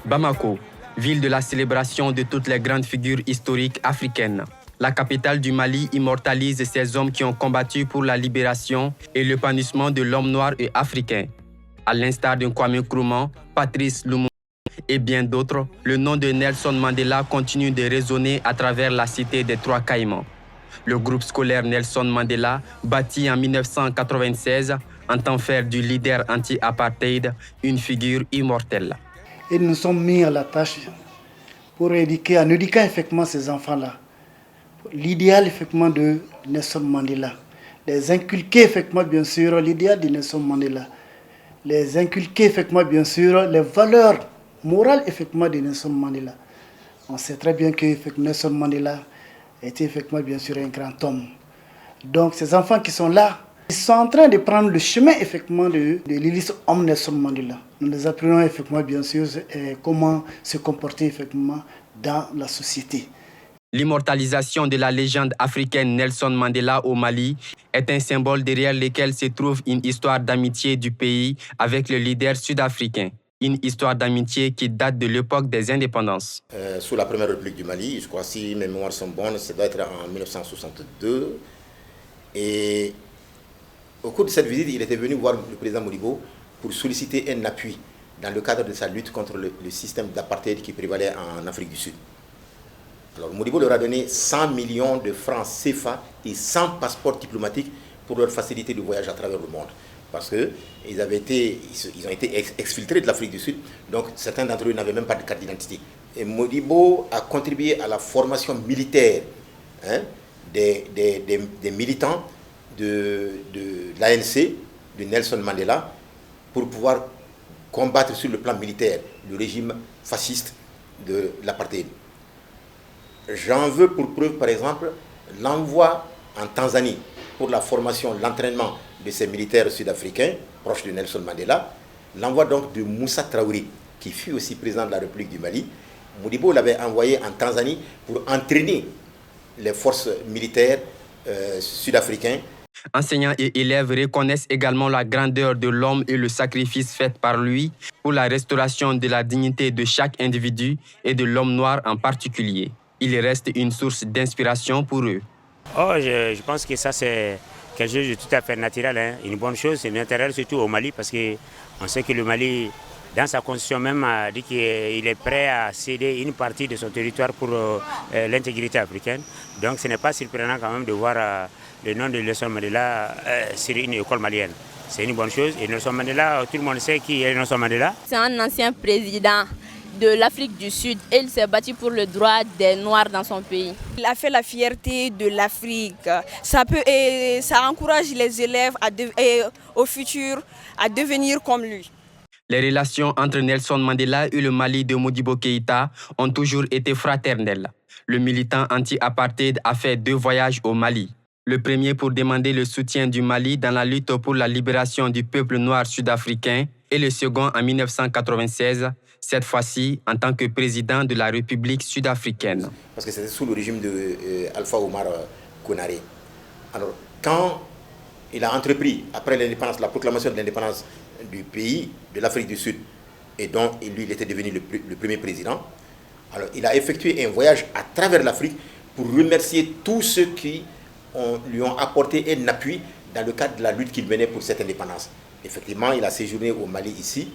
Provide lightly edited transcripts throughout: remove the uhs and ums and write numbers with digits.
Bamako, ville de la célébration de toutes les grandes figures historiques africaines. La capitale du Mali immortalise ces hommes qui ont combattu pour la libération et l'épanouissement de l'homme noir et africain. À l'instar de Kwame Nkrumah, Patrice Lumumba et bien d'autres, le nom de Nelson Mandela continue de résonner à travers la cité des Trois Caïmans. Le groupe scolaire Nelson Mandela, bâti en 1996, entend faire du leader anti-apartheid une figure immortelle. Et nous sommes mis à la tâche pour éduquer, en éduquant effectivement ces enfants-là, l'idéal effectivement de Nelson Mandela, les inculquer effectivement bien sûr l'idéal de Nelson Mandela, les inculquer effectivement bien sûr les valeurs morales effectivement de Nelson Mandela. On sait très bien que Nelson Mandela était effectivement bien sûr un grand homme. Donc ces enfants qui sont là, ils sont en train de prendre le chemin effectivement de l'illustre homme Nelson Mandela. Nous les apprenons effectivement bien sûr comment se comporter effectivement dans la société. L'immortalisation de la légende africaine Nelson Mandela au Mali est un symbole derrière lequel se trouve une histoire d'amitié du pays avec le leader sud-africain. Une histoire d'amitié qui date de l'époque des indépendances. Sous la première république du Mali, je crois si mes mémoires sont bonnes, ça doit être en 1962. Et au cours de cette visite, il était venu voir le président Modibo pour solliciter un appui dans le cadre de sa lutte contre le système d'apartheid qui prévalait en Afrique du Sud. Alors Modibo leur a donné 100 millions de francs CFA et 100 passeports diplomatiques pour leur faciliter le voyage à travers le monde. Parce qu'ils ont été exfiltrés de l'Afrique du Sud, donc certains d'entre eux n'avaient même pas de carte d'identité. Et Modibo a contribué à la formation militaire des militants de l'ANC, de Nelson Mandela, pour pouvoir combattre sur le plan militaire le régime fasciste de l'apartheid. J'en veux pour preuve, par exemple, l'envoi en Tanzanie pour la formation, l'entraînement de ces militaires sud-africains, proches de Nelson Mandela, l'envoi donc de Moussa Traoré, qui fut aussi président de la République du Mali. Modibo l'avait envoyé en Tanzanie pour entraîner les forces militaires sud-africaines. Enseignants et élèves reconnaissent également la grandeur de l'homme et le sacrifice fait par lui pour la restauration de la dignité de chaque individu et de l'homme noir en particulier. Il reste une source d'inspiration pour eux. Je pense que ça c'est quelque chose de tout à fait naturel, une bonne chose, c'est naturel surtout au Mali parce qu'on sait que le Mali, dans sa constitution même, a dit qu'il est prêt à céder une partie de son territoire pour l'intégrité africaine. Donc ce n'est pas surprenant quand même de voir le nom de Nelson Mandela sur une école malienne. C'est une bonne chose et Nelson Mandela, tout le monde sait qui est Nelson Mandela. C'est un ancien président de l'Afrique du Sud et il s'est battu pour le droit des Noirs dans son pays. Il a fait la fierté de l'Afrique. Ça encourage les élèves au futur à devenir comme lui. Les relations entre Nelson Mandela et le Mali de Modibo Keïta ont toujours été fraternelles. Le militant anti-apartheid a fait 2 voyages au Mali. Le premier pour demander le soutien du Mali dans la lutte pour la libération du peuple noir sud-africain et le second en 1996, cette fois-ci en tant que président de la République sud-africaine. Parce que c'était sous le régime d'Alpha Omar Konaré. Alors, quand il a entrepris, après l'indépendance, la proclamation de l'indépendance du pays, de l'Afrique du Sud, et dont lui, il était devenu le premier président, alors il a effectué un voyage à travers l'Afrique pour remercier tous ceux qui lui ont apporté un appui dans le cadre de la lutte qu'il menait pour cette indépendance. Effectivement, il a séjourné au Mali ici,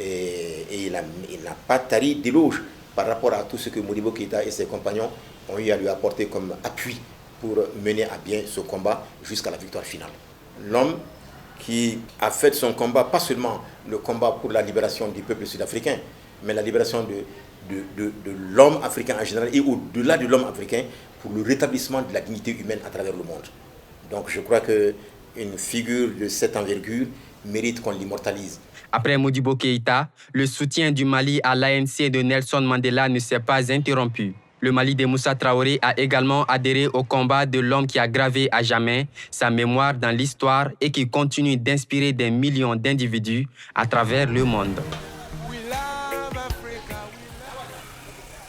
et il n'a pas tari d'éloges par rapport à tout ce que Modibo Keïta et ses compagnons ont eu à lui apporter comme appui pour mener à bien ce combat jusqu'à la victoire finale. L'homme qui a fait son combat, pas seulement le combat pour la libération du peuple sud-africain, mais la libération de l'homme africain en général et au-delà de l'homme africain pour le rétablissement de la dignité humaine à travers le monde. Donc je crois qu'une figure de cette envergure mérite qu'on l'immortalise. Après Modibo Keïta, le soutien du Mali à l'ANC de Nelson Mandela ne s'est pas interrompu. Le Mali de Moussa Traoré a également adhéré au combat de l'homme qui a gravé à jamais sa mémoire dans l'histoire et qui continue d'inspirer des millions d'individus à travers le monde.